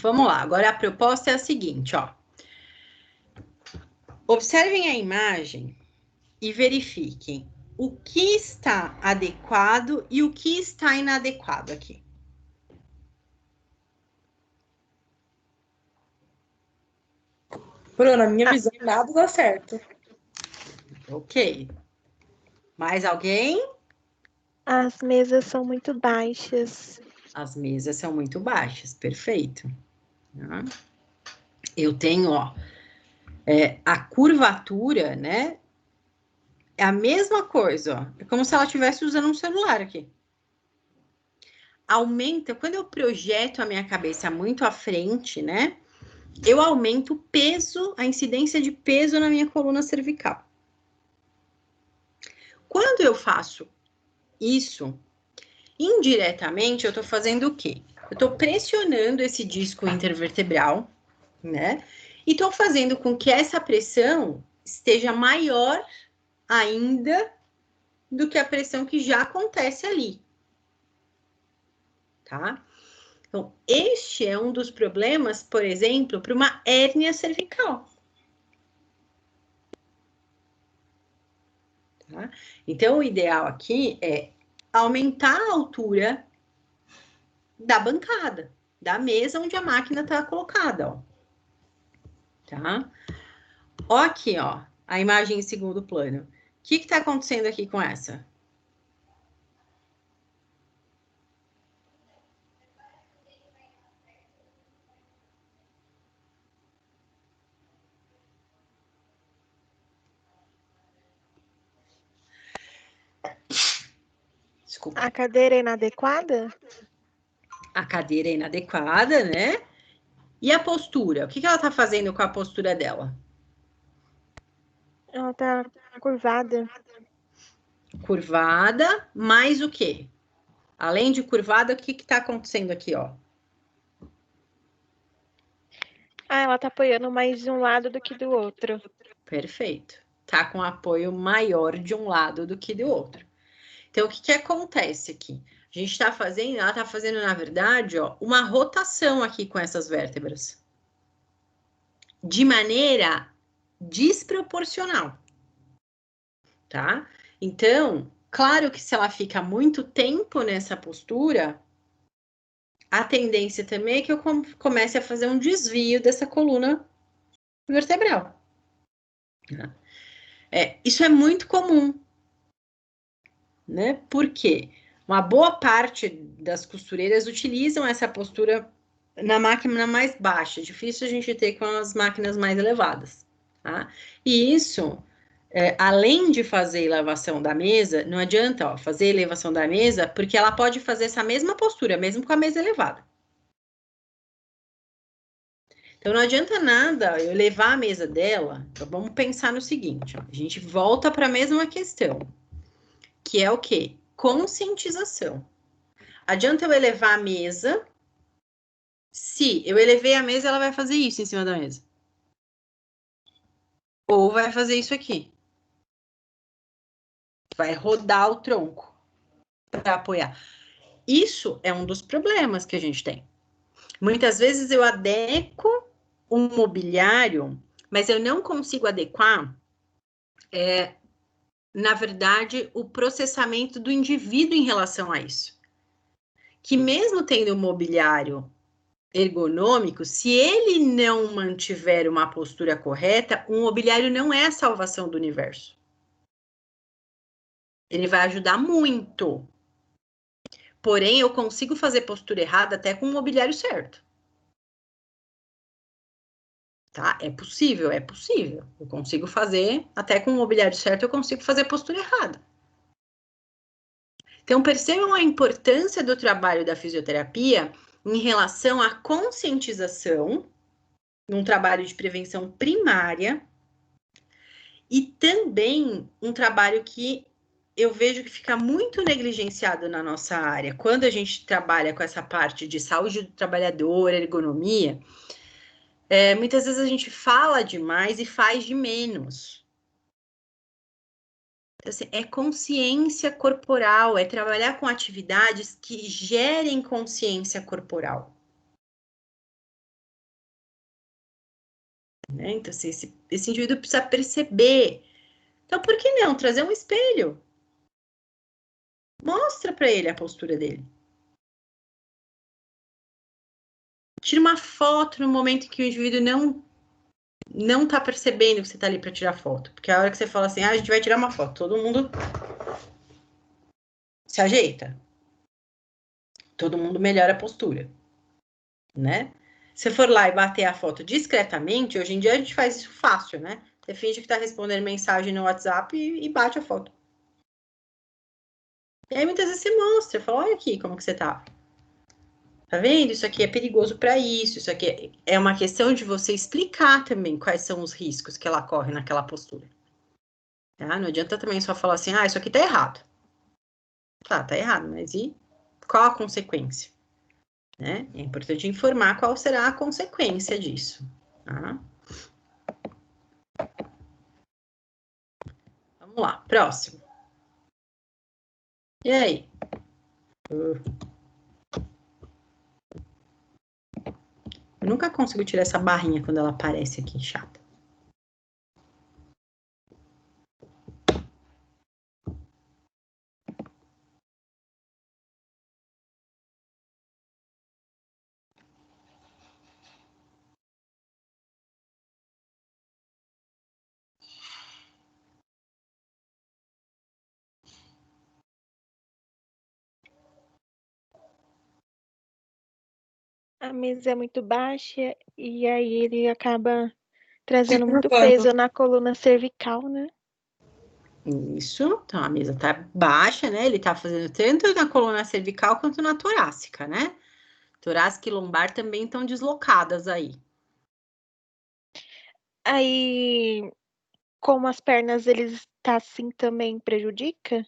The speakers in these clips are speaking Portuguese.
vamos lá. Agora a proposta é a seguinte, ó. Observem a imagem e verifiquem o que está adequado e o que está inadequado aqui. Bruna, minha visão, nada dá certo. Ok. Mais alguém? As mesas são muito baixas. As mesas são muito baixas, perfeito. Eu tenho, ó, a curvatura, né? É a mesma coisa, ó. É como se ela estivesse usando um celular aqui. Aumenta, quando eu projeto a minha cabeça muito à frente, né? Eu aumento o peso, a incidência de peso na minha coluna cervical. Quando eu faço isso, indiretamente, eu estou fazendo o quê? Eu estou pressionando esse disco intervertebral, né? E estou fazendo com que essa pressão esteja maior ainda do que a pressão que já acontece ali. Tá? Então, este é um dos problemas, por exemplo, para uma hérnia cervical. Tá? Então, o ideal aqui é aumentar a altura da bancada, da mesa onde a máquina está colocada, ó. Tá? Ó aqui, ó, a imagem em segundo plano. O que está acontecendo aqui com essa? Desculpa. A cadeira é inadequada? A cadeira é inadequada, né? E a postura? O que ela está fazendo com a postura dela? Ela tá curvada. Curvada, mais o quê? Além de curvada, o que está acontecendo aqui, ó? Ah, ela tá apoiando mais de um lado do que do outro. Perfeito. Tá com apoio maior de um lado do que do outro. Então, o que acontece aqui? A gente está fazendo, ela está fazendo, na verdade, ó, uma rotação aqui com essas vértebras. De maneira desproporcional. Tá? Então, claro que se ela fica muito tempo nessa postura, a tendência também é que eu comece a fazer um desvio dessa coluna vertebral. Isso é muito comum, né? Porque uma boa parte das costureiras utilizam essa postura na máquina mais baixa. Difícil a gente ter com as máquinas mais elevadas, tá? E isso, além de fazer elevação da mesa, não adianta, ó, fazer elevação da mesa, porque ela pode fazer essa mesma postura, mesmo com a mesa elevada. Então, não adianta nada eu levar a mesa dela. Então, vamos pensar no seguinte, ó, a gente volta para a mesma questão, que é o quê? Conscientização. Adianta eu elevar a mesa, se eu elevei a mesa, ela vai fazer isso em cima da mesa. Ou vai fazer isso aqui. Vai rodar o tronco para apoiar. Isso é um dos problemas que a gente tem. Muitas vezes eu adequo um mobiliário, mas eu não consigo adequar, na verdade, o processamento do indivíduo em relação a isso. Que mesmo tendo um mobiliário ergonômico, se ele não mantiver uma postura correta, o mobiliário não é a salvação do universo. Ele vai ajudar muito. Porém, eu consigo fazer postura errada até com o mobiliário certo. Tá? É possível, é possível. Eu consigo fazer, até com o mobiliário certo, eu consigo fazer postura errada. Então, percebam a importância do trabalho da fisioterapia em relação à conscientização, num trabalho de prevenção primária, e também um trabalho que eu vejo que fica muito negligenciado na nossa área. Quando a gente trabalha com essa parte de saúde do trabalhador, ergonomia, muitas vezes a gente fala demais e faz de menos. Então, assim, é consciência corporal, é trabalhar com atividades que gerem consciência corporal. né? Então, assim, esse indivíduo precisa perceber. Então, por que não trazer um espelho? Mostra para ele a postura dele. Tira uma foto no momento em que o indivíduo não tá percebendo que você tá ali para tirar foto. Porque a hora que você fala assim, a gente vai tirar uma foto, todo mundo se ajeita. Todo mundo melhora a postura, né? Se for lá e bater a foto discretamente, hoje em dia a gente faz isso fácil, né? Você finge que tá respondendo mensagem no WhatsApp e bate a foto. E aí muitas vezes você mostra, fala, olha aqui como que você tá. Tá vendo? Isso aqui é perigoso para isso aqui é uma questão de você explicar também quais são os riscos que ela corre naquela postura. Tá? Não adianta também só falar assim, isso aqui tá errado. Tá errado, mas e qual a consequência? Né? É importante informar qual será a consequência disso. Tá? Vamos lá, próximo. E aí? Eu nunca consigo tirar essa barrinha quando ela aparece aqui, chata. A mesa é muito baixa e aí ele acaba trazendo muito peso na coluna cervical, né? Isso, então a mesa tá baixa, né? Ele tá fazendo tanto na coluna cervical quanto na torácica, né? Torácica e lombar também estão deslocadas aí. Aí, como as pernas ele está assim também prejudica?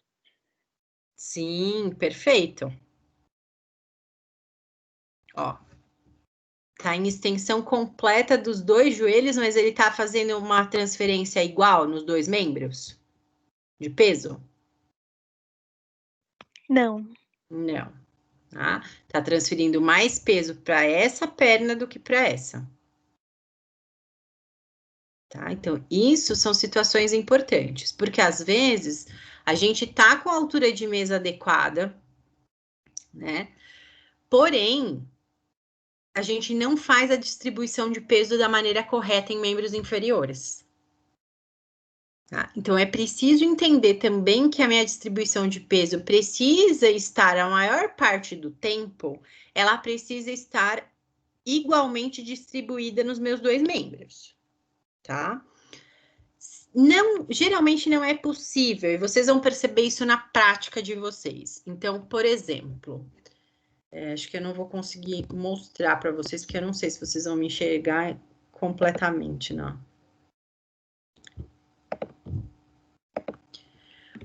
Sim, perfeito. Ó, tá em extensão completa dos dois joelhos, mas ele tá fazendo uma transferência igual nos dois membros de peso? Não. Não, tá? Tá transferindo mais peso para essa perna do que para essa. Tá? Então, isso são situações importantes, porque às vezes a gente tá com a altura de mesa adequada, né? Porém, a gente não faz a distribuição de peso da maneira correta em membros inferiores. Tá? Então, é preciso entender também que a minha distribuição de peso precisa estar, a maior parte do tempo, ela precisa estar igualmente distribuída nos meus dois membros, tá? Não, geralmente não é possível, e vocês vão perceber isso na prática de vocês. Então, por exemplo, acho que eu não vou conseguir mostrar para vocês, porque eu não sei se vocês vão me enxergar completamente, não.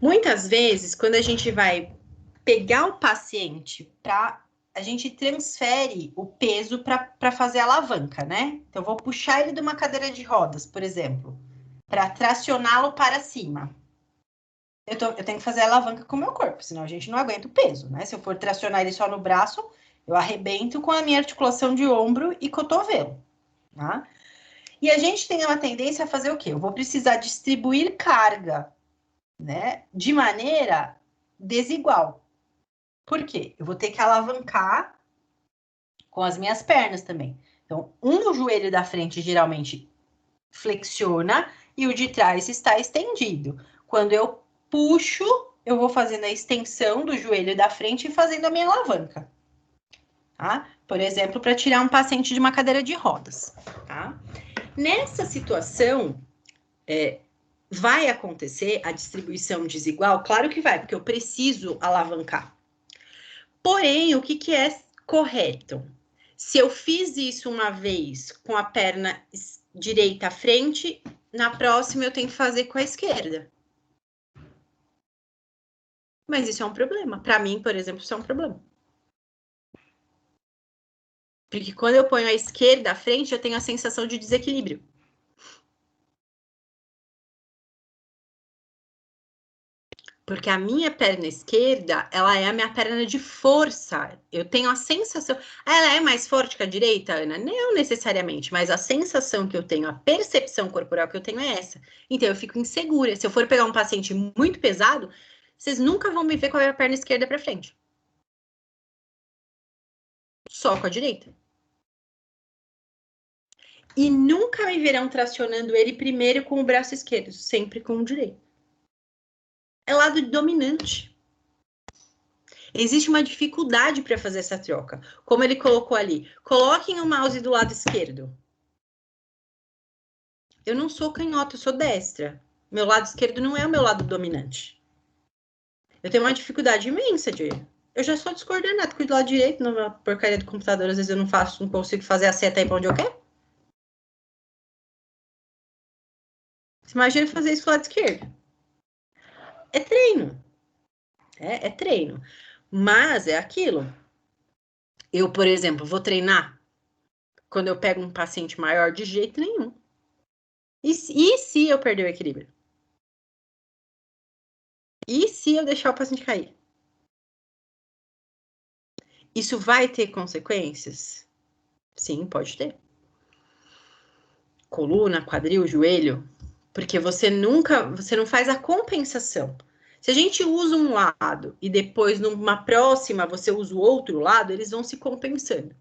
Muitas vezes, quando a gente vai pegar o paciente a gente transfere o peso para fazer a alavanca, né? Então, eu vou puxar ele de uma cadeira de rodas, por exemplo, para tracioná-lo para cima. Eu tenho que fazer a alavanca com o meu corpo, senão a gente não aguenta o peso, né? Se eu for tracionar ele só no braço, eu arrebento com a minha articulação de ombro e cotovelo, tá? E a gente tem uma tendência a fazer o quê? Eu vou precisar distribuir carga, né? De maneira desigual. Por quê? Eu vou ter que alavancar com as minhas pernas também. Então, o joelho da frente geralmente flexiona e o de trás está estendido. Quando eu puxo, eu vou fazendo a extensão do joelho da frente e fazendo a minha alavanca. Tá? Por exemplo, para tirar um paciente de uma cadeira de rodas. Tá? Nessa situação, vai acontecer a distribuição desigual? Claro que vai, porque eu preciso alavancar. Porém, o que é correto? Se eu fiz isso uma vez com a perna direita à frente, na próxima eu tenho que fazer com a esquerda. Mas isso é um problema. Para mim, por exemplo, isso é um problema. Porque quando eu ponho a esquerda à frente, eu tenho a sensação de desequilíbrio. Porque a minha perna esquerda, ela é a minha perna de força. Eu tenho a sensação... Ela é mais forte que a direita, Ana? Não necessariamente, mas a sensação que eu tenho, a percepção corporal que eu tenho é essa. Então, eu fico insegura. Se eu for pegar um paciente muito pesado, vocês nunca vão me ver com a minha perna esquerda para frente. Só com a direita. E nunca me verão tracionando ele primeiro com o braço esquerdo, sempre com o direito. É lado dominante. Existe uma dificuldade para fazer essa troca. Como ele colocou ali, coloquem o mouse do lado esquerdo. Eu não sou canhota, eu sou destra. Meu lado esquerdo não é o meu lado dominante. Eu tenho uma dificuldade imensa de... Eu já sou descoordenada, cuido do lado direito, numa porcaria do computador, às vezes eu não consigo fazer a seta aí para onde eu quero. Você imagina fazer isso com o lado esquerdo. É treino. É treino. Mas é aquilo. Eu, por exemplo, vou treinar quando eu pego um paciente maior de jeito nenhum. E se eu perder o equilíbrio? E se eu deixar o paciente cair? Isso vai ter consequências? Sim, pode ter. Coluna, quadril, joelho, porque você não faz a compensação. Se a gente usa um lado e depois numa próxima você usa o outro lado, eles vão se compensando.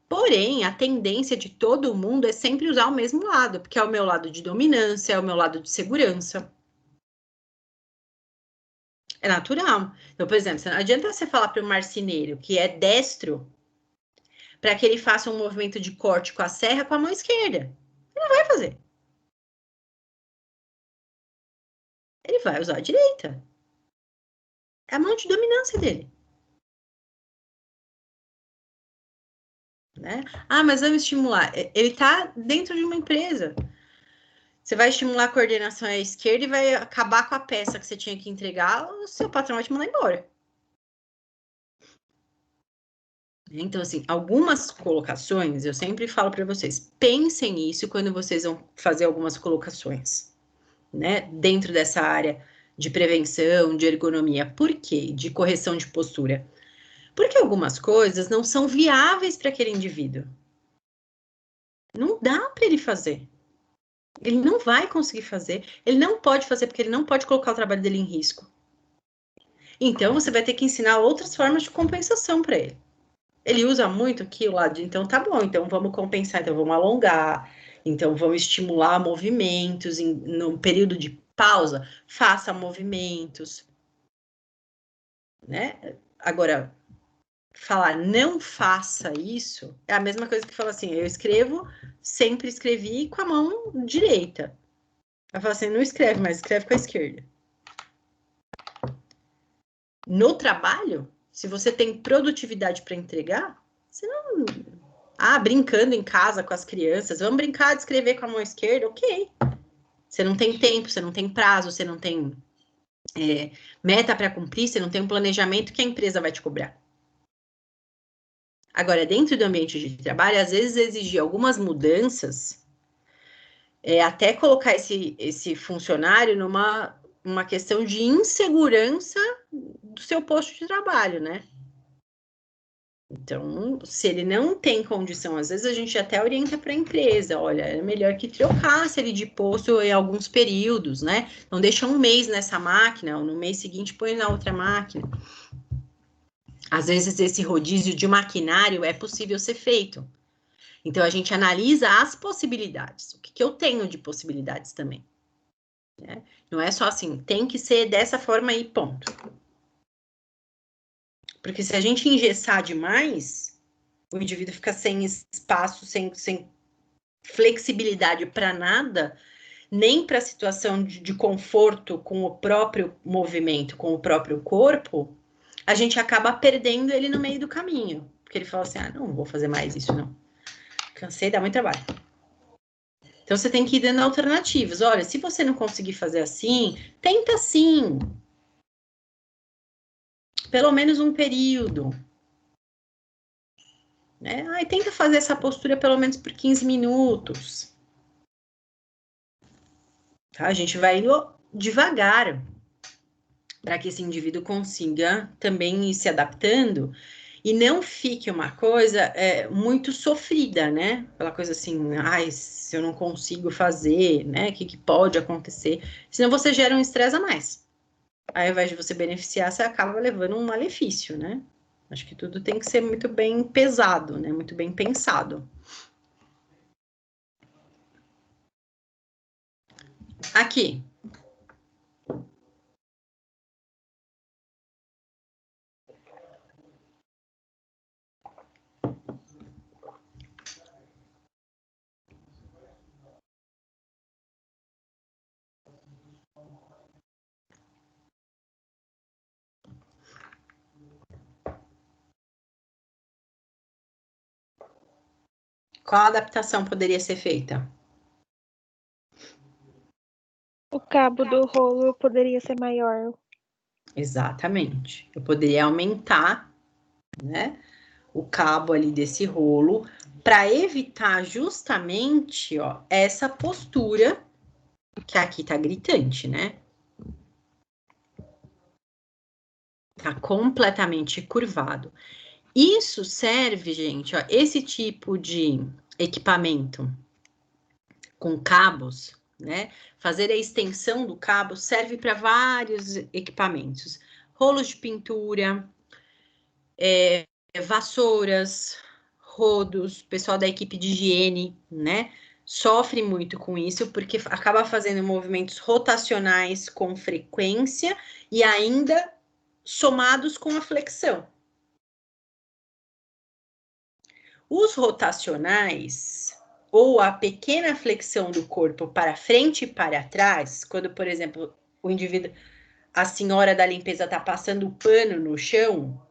Porém, a tendência de todo mundo é sempre usar o mesmo lado, porque é o meu lado de dominância, é o meu lado de segurança. É natural. Então, por exemplo, não adianta você falar para o marceneiro que é destro para que ele faça um movimento de corte com a serra com a mão esquerda. Ele não vai fazer. Ele vai usar a direita. É a mão de dominância dele. Né? Ah, mas vamos estimular. Ele está dentro de uma empresa. Você vai estimular a coordenação à esquerda e vai acabar com a peça que você tinha que entregar, o seu patrão vai te mandar embora. Então, assim, algumas colocações, eu sempre falo para vocês, pensem nisso quando vocês vão fazer algumas colocações, né? Dentro dessa área de prevenção, de ergonomia. Por quê? De correção de postura. Porque algumas coisas não são viáveis para aquele indivíduo. Não dá para ele fazer. Ele não vai conseguir fazer. Ele não pode fazer porque ele não pode colocar o trabalho dele em risco. Então, você vai ter que ensinar outras formas de compensação para ele. Ele usa muito aqui o lado de, então tá bom, então vamos compensar, então vamos alongar, então vamos estimular movimentos, no período de pausa, faça movimentos, né? Agora, falar não faça isso, é a mesma coisa que falar assim, eu escrevo, sempre escrevi com a mão direita. Eu falo assim, não escreve, mas escreve com a esquerda. No trabalho, se você tem produtividade para entregar, você não... Ah, brincando em casa com as crianças, vamos brincar de escrever com a mão esquerda? Ok. Você não tem tempo, você não tem prazo, você não tem meta para cumprir, você não tem um planejamento que a empresa vai te cobrar. Agora, dentro do ambiente de trabalho, às vezes exigir algumas mudanças, até colocar esse funcionário numa questão de insegurança do seu posto de trabalho, né? Então, se ele não tem condição, às vezes a gente até orienta para a empresa, olha, é melhor que trocasse ele de posto em alguns períodos, né? Não deixa um mês nessa máquina, ou no mês seguinte põe na outra máquina. Às vezes esse rodízio de maquinário é possível ser feito. Então, a gente analisa as possibilidades. O que eu tenho de possibilidades também. Né? Não é só assim, tem que ser dessa forma aí, ponto. Porque se a gente engessar demais, o indivíduo fica sem espaço, sem flexibilidade para nada, nem para a situação de conforto com o próprio movimento, com o próprio corpo, a gente acaba perdendo ele no meio do caminho. Porque ele fala assim, não vou fazer mais isso, não. Cansei, dá muito trabalho. Então, você tem que ir dando alternativas. Olha, se você não conseguir fazer assim, tenta assim. Pelo menos um período. Né? Tenta fazer essa postura pelo menos por 15 minutos. Tá? A gente vai indo devagar. para que esse indivíduo consiga também ir se adaptando e não fique uma coisa muito sofrida, né? Aquela coisa assim, ai, se eu não consigo fazer, né? O que pode acontecer? Senão você gera um estresse a mais. Aí, ao invés de você beneficiar, você acaba levando um malefício, né? Acho que tudo tem que ser muito bem pesado, né? Muito bem pensado. Aqui. Qual adaptação poderia ser feita? O cabo do rolo poderia ser maior. Exatamente. Eu poderia aumentar, né, o cabo ali desse rolo para evitar justamente, ó, essa postura que aqui tá gritante, né? Tá completamente curvado. Isso serve, gente, ó, esse tipo de equipamento com cabos, né? Fazer a extensão do cabo serve para vários equipamentos. Rolos de pintura, vassouras, rodos, pessoal da equipe de higiene, né? Sofre muito com isso porque acaba fazendo movimentos rotacionais com frequência e ainda somados com a flexão. Os rotacionais, ou a pequena flexão do corpo para frente e para trás, quando, por exemplo, o indivíduo, a senhora da limpeza está passando o pano no chão,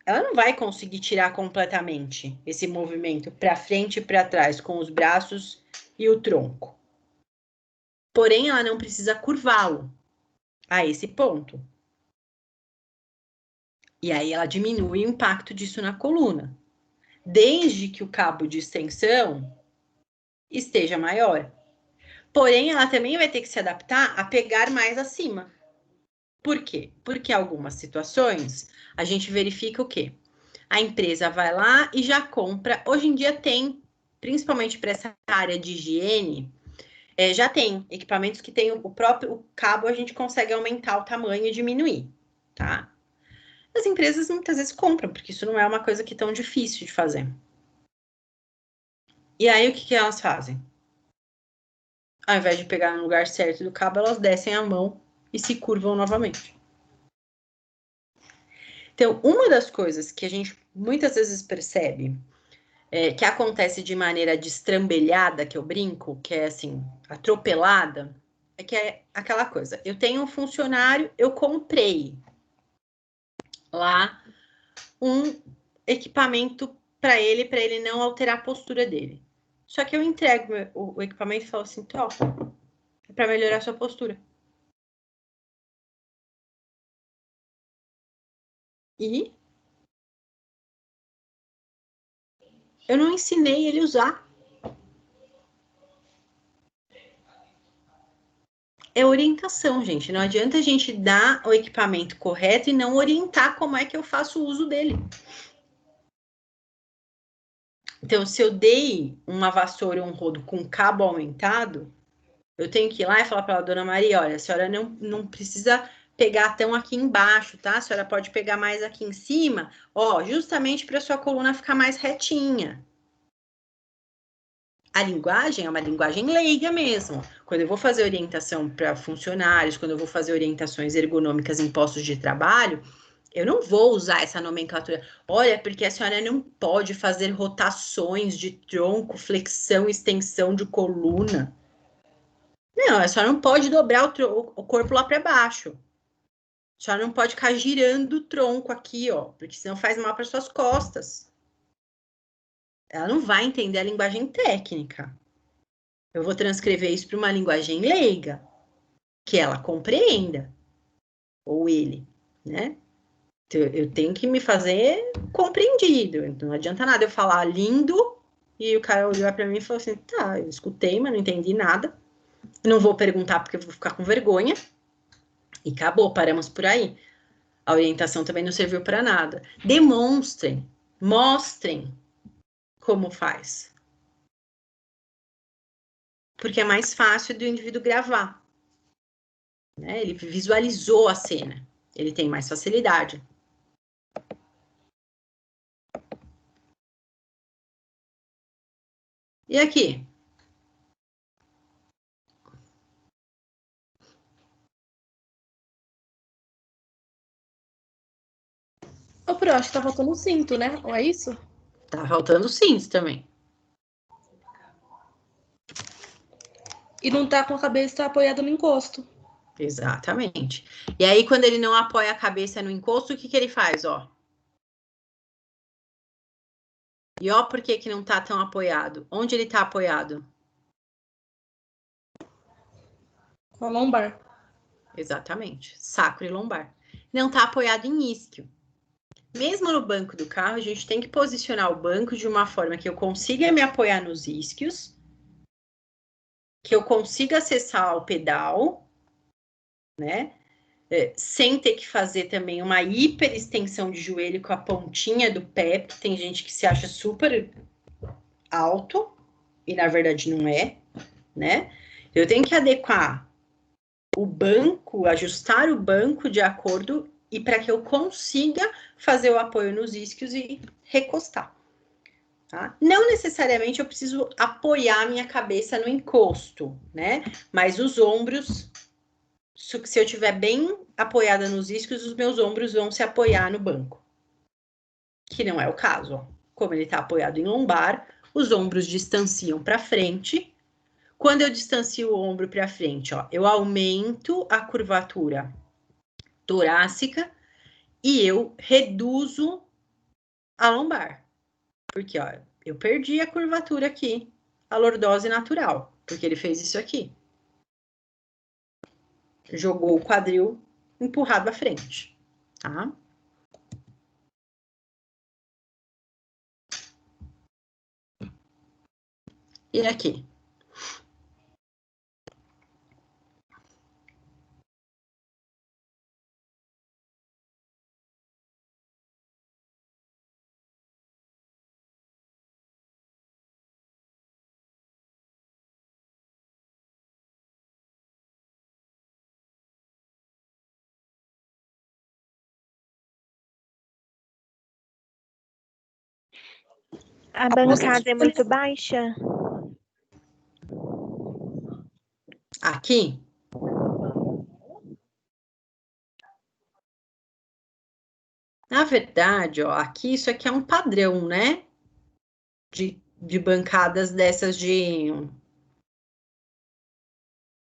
ela não vai conseguir tirar completamente esse movimento para frente e para trás com os braços e o tronco. Porém, ela não precisa curvá-lo a esse ponto. E aí ela diminui o impacto disso na coluna, desde que o cabo de extensão esteja maior. Porém, ela também vai ter que se adaptar a pegar mais acima. Por quê? Porque em algumas situações a gente verifica o quê? A empresa vai lá e já compra. Hoje em dia tem, principalmente para essa área de higiene, já tem equipamentos que tem o próprio cabo, a gente consegue aumentar o tamanho e diminuir, tá? As empresas muitas vezes compram, porque isso não é uma coisa que é tão difícil de fazer. E aí, o que elas fazem? Ao invés de pegar no lugar certo do cabo, elas descem a mão e se curvam novamente. Então, uma das coisas que a gente muitas vezes percebe que acontece de maneira destrambelhada, que eu brinco, que é assim, atropelada, é que é aquela coisa. Eu tenho um funcionário, eu comprei lá um equipamento para ele não alterar a postura dele. Só que eu entrego o equipamento e falo assim, top, é para melhorar a sua postura. E eu não ensinei ele a usar. É orientação, gente. Não adianta a gente dar o equipamento correto e não orientar como é que eu faço o uso dele. Então, se eu dei uma vassoura ou um rodo com cabo aumentado, eu tenho que ir lá e falar para a dona Maria, olha, a senhora não precisa pegar tão aqui embaixo, tá? A senhora pode pegar mais aqui em cima, ó, justamente para a sua coluna ficar mais retinha. A linguagem é uma linguagem leiga mesmo. Quando eu vou fazer orientação para funcionários, quando eu vou fazer orientações ergonômicas em postos de trabalho, eu não vou usar essa nomenclatura. Olha, porque a senhora não pode fazer rotações de tronco, flexão, extensão de coluna. Não, a senhora não pode dobrar o corpo lá para baixo. A senhora não pode ficar girando o tronco aqui, ó, porque senão faz mal para suas costas. Ela não vai entender a linguagem técnica. Eu vou transcrever isso para uma linguagem leiga, que ela compreenda, ou ele, né? Então, eu tenho que me fazer compreendido. Então, não adianta nada eu falar lindo e o cara olhar para mim e falou assim: tá, eu escutei, mas não entendi nada. Não vou perguntar porque eu vou ficar com vergonha. E acabou, paramos por aí. A orientação também não serviu para nada. Demonstrem, mostrem como faz. Porque é mais fácil do indivíduo gravar. Né? Ele visualizou a cena. Ele tem mais facilidade. E aqui? Ô, Pro, acho que tá faltando um cinto, né? Ou é isso? Tá faltando cinto também. E não tá com a cabeça apoiada no encosto. Exatamente. E aí, quando ele não apoia a cabeça no encosto, o que que ele faz, ó? E ó, por que que não tá tão apoiado? Onde ele tá apoiado? Com a lombar. Exatamente. Sacro e lombar. Não tá apoiado em isquio. Mesmo no banco do carro, a gente tem que posicionar o banco de uma forma que eu consiga me apoiar nos isquios, que eu consiga acessar o pedal, né? Sem ter que fazer também uma hiperextensão de joelho com a pontinha do pé, porque tem gente que se acha super alto e na verdade não é, né? Eu tenho que adequar o banco, ajustar o banco de acordo e para que eu consiga fazer o apoio nos isquios e recostar. Tá? Não necessariamente eu preciso apoiar minha cabeça no encosto, né? Mas os ombros, se eu estiver bem apoiada nos isquios, os meus ombros vão se apoiar no banco. Que não é o caso, ó. Como ele está apoiado em lombar, os ombros distanciam para frente. Quando eu distancio o ombro para frente, ó, eu aumento a curvatura torácica e eu reduzo a lombar. Porque, ó, eu perdi a curvatura aqui, a lordose natural, porque ele fez isso aqui. Jogou o quadril empurrado à frente, tá? E aqui? A bancada é muito baixa? Aqui? Na verdade, ó, aqui isso aqui é um padrão, né? De bancadas dessas de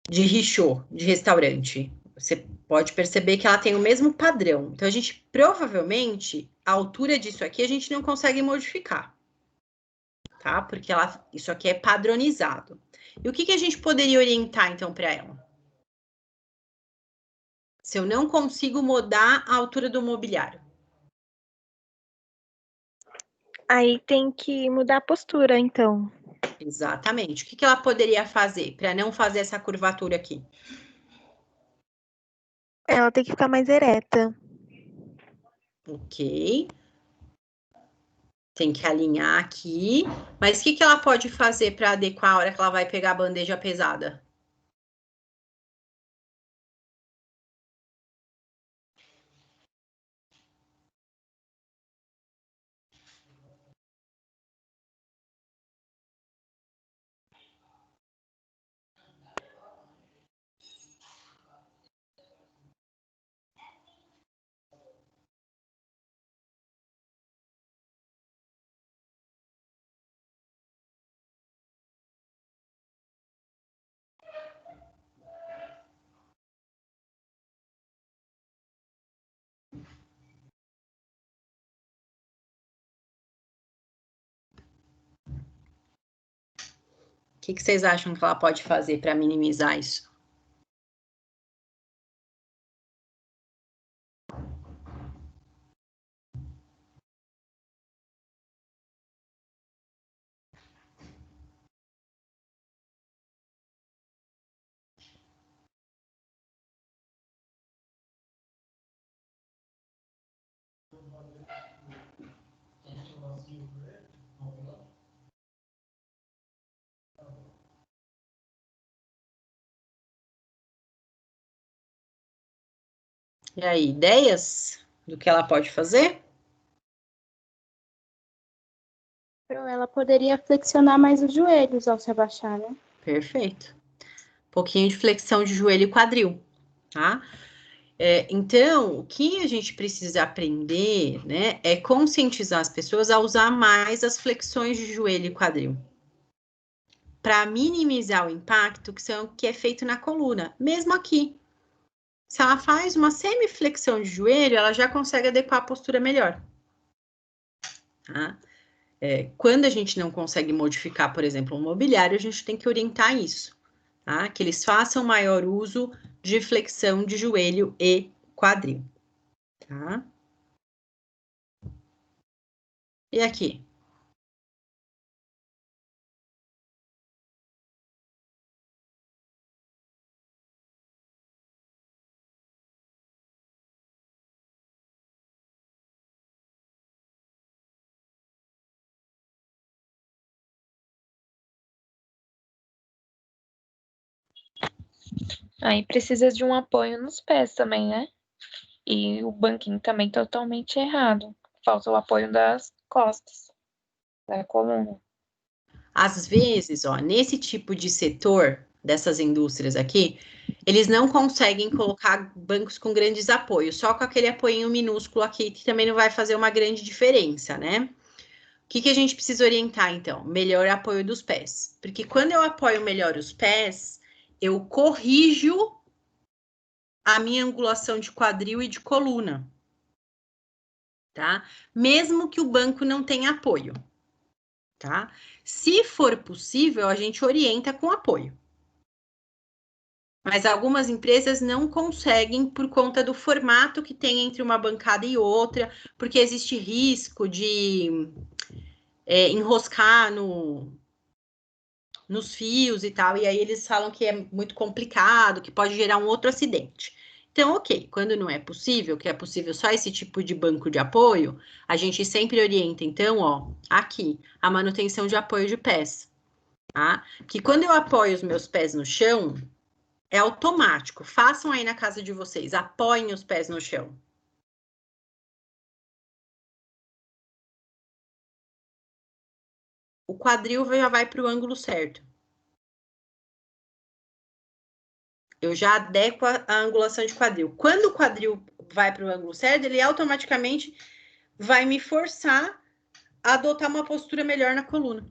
richô, de restaurante. Você pode perceber que ela tem o mesmo padrão. Então, a gente provavelmente, a altura disso aqui, a gente não consegue modificar, tá? Porque isso aqui é padronizado. E o que a gente poderia orientar, então, para ela? Se eu não consigo mudar a altura do mobiliário. Aí tem que mudar a postura, então. Exatamente. O que ela poderia fazer para não fazer essa curvatura aqui? Ela tem que ficar mais ereta. Ok. Tem que alinhar aqui. Mas o que ela pode fazer para adequar a hora que ela vai pegar a bandeja pesada? O que vocês acham que ela pode fazer para minimizar isso? E aí, ideias do que ela pode fazer? Ela poderia flexionar mais os joelhos ao se abaixar, né? Perfeito. Um pouquinho de flexão de joelho e quadril, tá? Então, o que a gente precisa aprender, né, é conscientizar as pessoas a usar mais as flexões de joelho e quadril, para minimizar o impacto que é feito na coluna, mesmo aqui. Se ela faz uma semiflexão de joelho, ela já consegue adequar a postura melhor. Tá? Quando a gente não consegue modificar, por exemplo, um mobiliário, a gente tem que orientar isso, tá? Que eles façam maior uso de flexão de joelho e quadril, tá? E aqui? Aí precisa de um apoio nos pés também, né? E o banquinho também totalmente errado. Falta o apoio das costas, da coluna. Às vezes, ó, nesse tipo de setor dessas indústrias aqui, eles não conseguem colocar bancos com grandes apoios, só com aquele apoio minúsculo aqui, que também não vai fazer uma grande diferença, né? O que a gente precisa orientar, então? Melhor apoio dos pés. Porque quando eu apoio melhor os pés, eu corrijo a minha angulação de quadril e de coluna, tá? Mesmo que o banco não tenha apoio, tá? Se for possível, a gente orienta com apoio. Mas algumas empresas não conseguem por conta do formato que tem entre uma bancada e outra, porque existe risco de enroscar nos fios e tal, e aí eles falam que é muito complicado, que pode gerar um outro acidente. Então, ok, quando não é possível, que é possível só esse tipo de banco de apoio, a gente sempre orienta, então, ó, aqui, a manutenção de apoio de pés, tá? Que quando eu apoio os meus pés no chão, é automático. Façam aí na casa de vocês, apoiem os pés no chão. O quadril já vai para o ângulo certo. Eu já adequo a angulação de quadril. Quando o quadril vai para o ângulo certo, ele automaticamente vai me forçar a adotar uma postura melhor na coluna.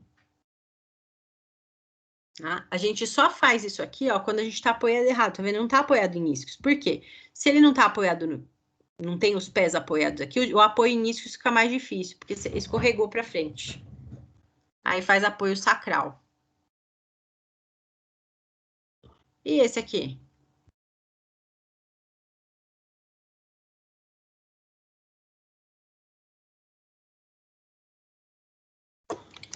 Tá? A gente só faz isso aqui, ó, quando a gente está apoiado errado, tá vendo? Não está apoiado em isquios. Por quê? Se ele não está apoiado, não tem os pés apoiados aqui, o apoio em isquios fica mais difícil, porque escorregou para frente. Aí faz apoio sacral. E esse aqui?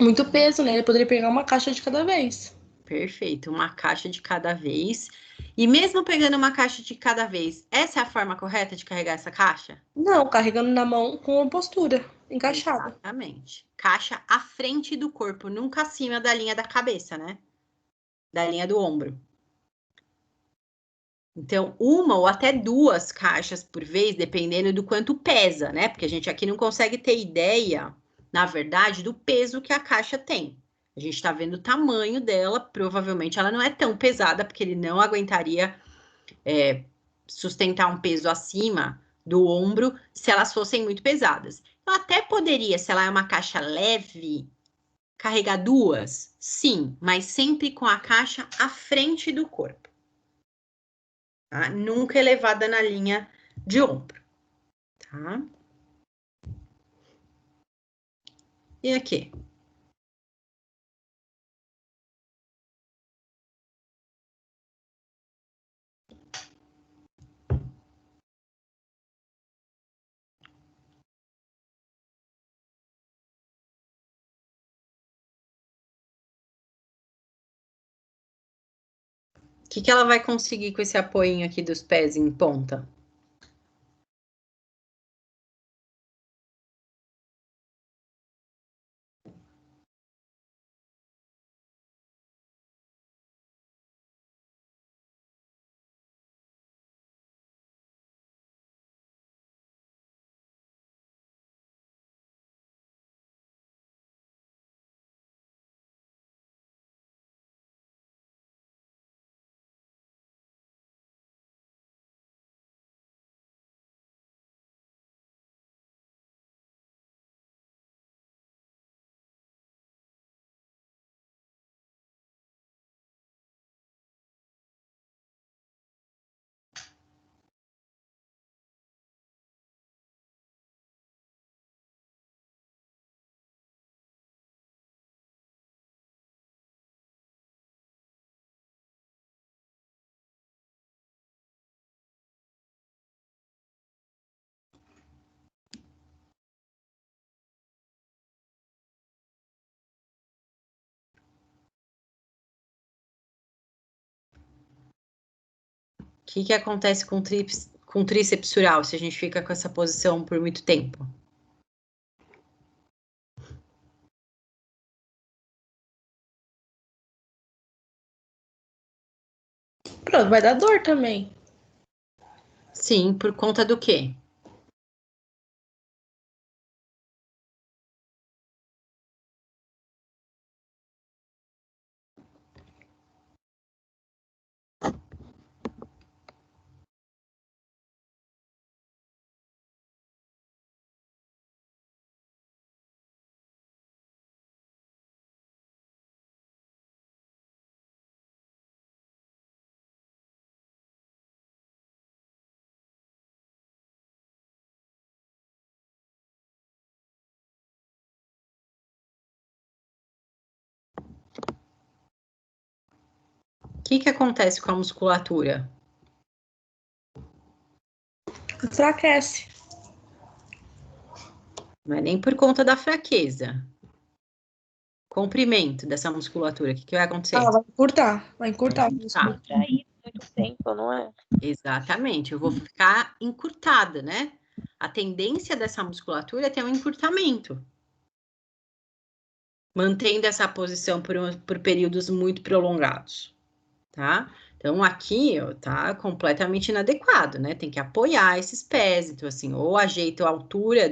Muito peso, né? Ele poderia pegar uma caixa de cada vez. Perfeito, uma caixa de cada vez. E mesmo pegando uma caixa de cada vez, essa é a forma correta de carregar essa caixa? Não, carregando na mão com a postura encaixada. Exatamente. Caixa à frente do corpo, nunca acima da linha da cabeça, né? Da linha do ombro. Então, uma ou até duas caixas por vez, dependendo do quanto pesa, né? Porque a gente aqui não consegue ter ideia, na verdade, do peso que a caixa tem. A gente está vendo o tamanho dela, provavelmente ela não é tão pesada, porque ele não aguentaria sustentar um peso acima do ombro se elas fossem muito pesadas. Então, até poderia, se ela é uma caixa leve, carregar duas, sim, mas sempre com a caixa à frente do corpo. Tá? Nunca elevada na linha de ombro, tá? E aqui? O que ela vai conseguir com esse apoio aqui dos pés em ponta? que acontece com tríceps sural se a gente fica com essa posição por muito tempo? Pronto, vai dar dor também. Sim, por conta do quê? O que acontece com a musculatura? Enfraquece. Não é nem por conta da fraqueza. Comprimento dessa musculatura, o que vai acontecer? Ah, vai encurtar. Vai encurtar. Vai encurtar. Contrair muito tempo, não é? Exatamente, eu vou ficar encurtada, né? A tendência dessa musculatura é ter um encurtamento. Mantendo essa posição por períodos muito prolongados, tá? Então, aqui, ó, tá completamente inadequado, né? Tem que apoiar esses pés, então, assim, ou ajeita a altura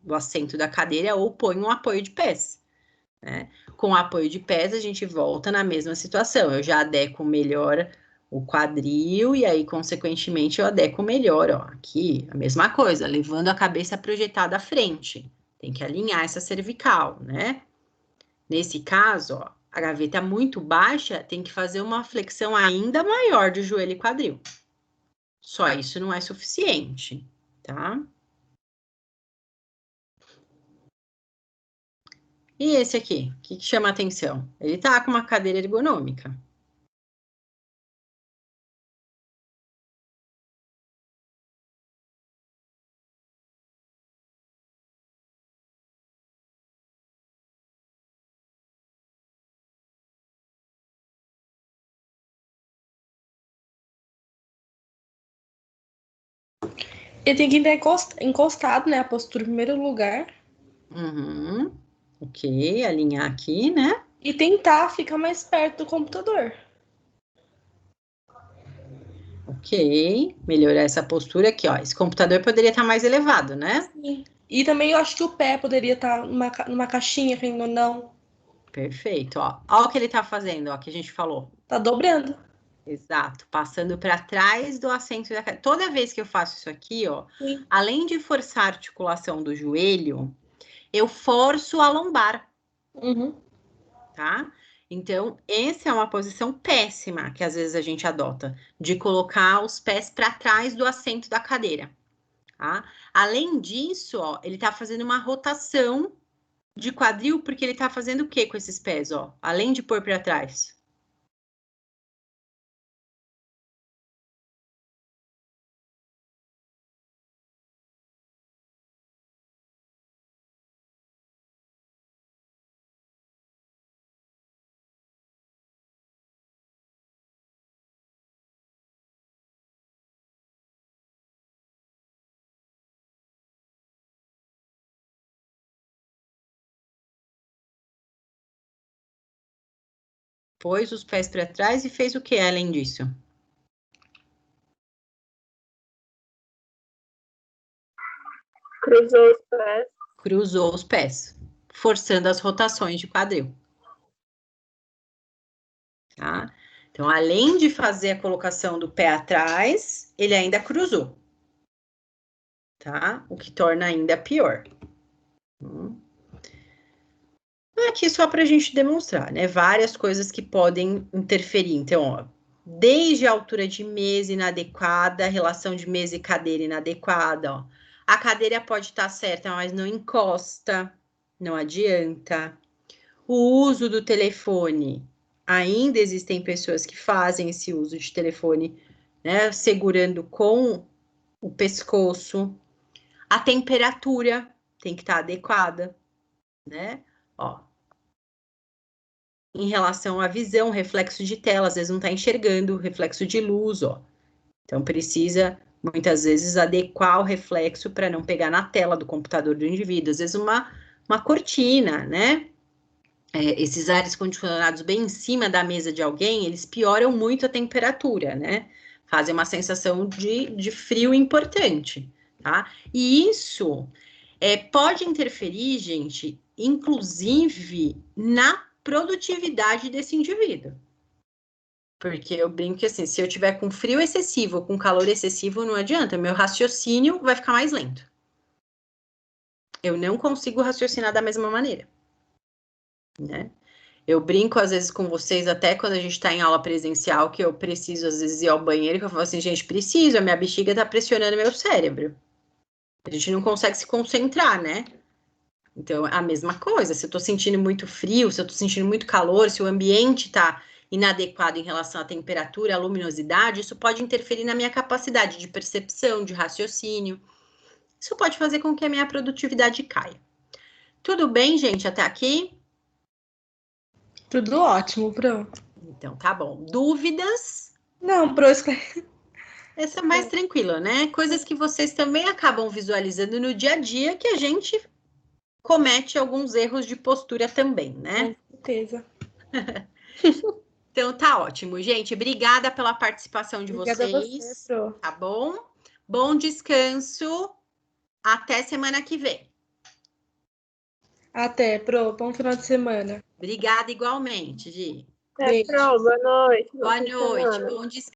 do assento da cadeira, ou põe um apoio de pés, né? Com apoio de pés, a gente volta na mesma situação. Eu já adequo melhor o quadril, e aí, consequentemente, eu adequo melhor, ó. Aqui, a mesma coisa, levando a cabeça projetada à frente. Tem que alinhar essa cervical, né? Nesse caso, ó, a gaveta muito baixa, tem que fazer uma flexão ainda maior de joelho e quadril. Só isso não é suficiente, tá? E esse aqui, o que chama a atenção? Ele tá com uma cadeira ergonômica. Ele tem que estar encostado, né? A postura em primeiro lugar. Uhum. Ok, alinhar aqui, né? E tentar ficar mais perto do computador. Ok, melhorar essa postura aqui, ó. Esse computador poderia estar mais elevado, né? Sim. E também eu acho que o pé poderia estar numa caixinha, querendo ou não. Perfeito, ó. Ó o que ele tá fazendo, ó, que a gente falou. Tá dobrando. Exato, passando para trás do assento da cadeira. Toda vez que eu faço isso aqui, ó, Sim. além de forçar a articulação do joelho, eu forço a lombar, Uhum. tá? Então, essa é uma posição péssima que às vezes a gente adota, de colocar os pés para trás do assento da cadeira, tá? Além disso, ó, ele tá fazendo uma rotação de quadril, porque ele tá fazendo o que com esses pés, ó? Além de pôr para trás. Pôs os pés para trás e fez o que além disso? Cruzou os pés. Cruzou os pés, forçando as rotações de quadril. Tá? Então, além de fazer a colocação do pé atrás, ele ainda cruzou. Tá? O que torna ainda pior. Aqui só para a gente demonstrar, né? Várias coisas que podem interferir. Então, ó, desde a altura de mesa inadequada, relação de mesa e cadeira inadequada, ó. A cadeira pode estar certa, mas não encosta, não adianta. O uso do telefone. Ainda existem pessoas que fazem esse uso de telefone, né? Segurando com o pescoço. A temperatura tem que estar adequada, né? Ó, em relação à visão, reflexo de tela, às vezes não está enxergando, reflexo de luz, ó. Então, precisa, muitas vezes, adequar o reflexo para não pegar na tela do computador do indivíduo. Às vezes, uma cortina, né? Esses ares condicionados bem em cima da mesa de alguém, eles pioram muito a temperatura, né? Fazem uma sensação de frio importante, tá? E isso pode interferir, gente, inclusive na produtividade desse indivíduo. Porque eu brinco que, assim, se eu tiver com frio excessivo, com calor excessivo, não adianta, meu raciocínio vai ficar mais lento. Eu não consigo raciocinar da mesma maneira, né? Eu brinco, às vezes, com vocês, até quando a gente está em aula presencial, que eu preciso, às vezes, ir ao banheiro, que eu falo assim, gente, preciso, a minha bexiga está pressionando meu cérebro. A gente não consegue se concentrar, né? Então, a mesma coisa, se eu estou sentindo muito frio, se eu estou sentindo muito calor, se o ambiente está inadequado em relação à temperatura, à luminosidade, isso pode interferir na minha capacidade de percepção, de raciocínio. Isso pode fazer com que a minha produtividade caia. Tudo bem, gente, até aqui? Tudo ótimo, Pro. Então, tá bom. Dúvidas? Não, Pro, Essa é mais tranquila, né? Coisas que vocês também acabam visualizando no dia a dia que a gente comete alguns erros de postura também, né? com certeza. Então tá ótimo, gente. Obrigada pela participação de Obrigada a vocês. você, Pro. Tá bom? Bom descanso. Até semana que vem. Até, Pro. Bom final de semana. Obrigada igualmente, Gi. Até Beijo. Boa noite. Boa fim de noite. semana. Bom descanso.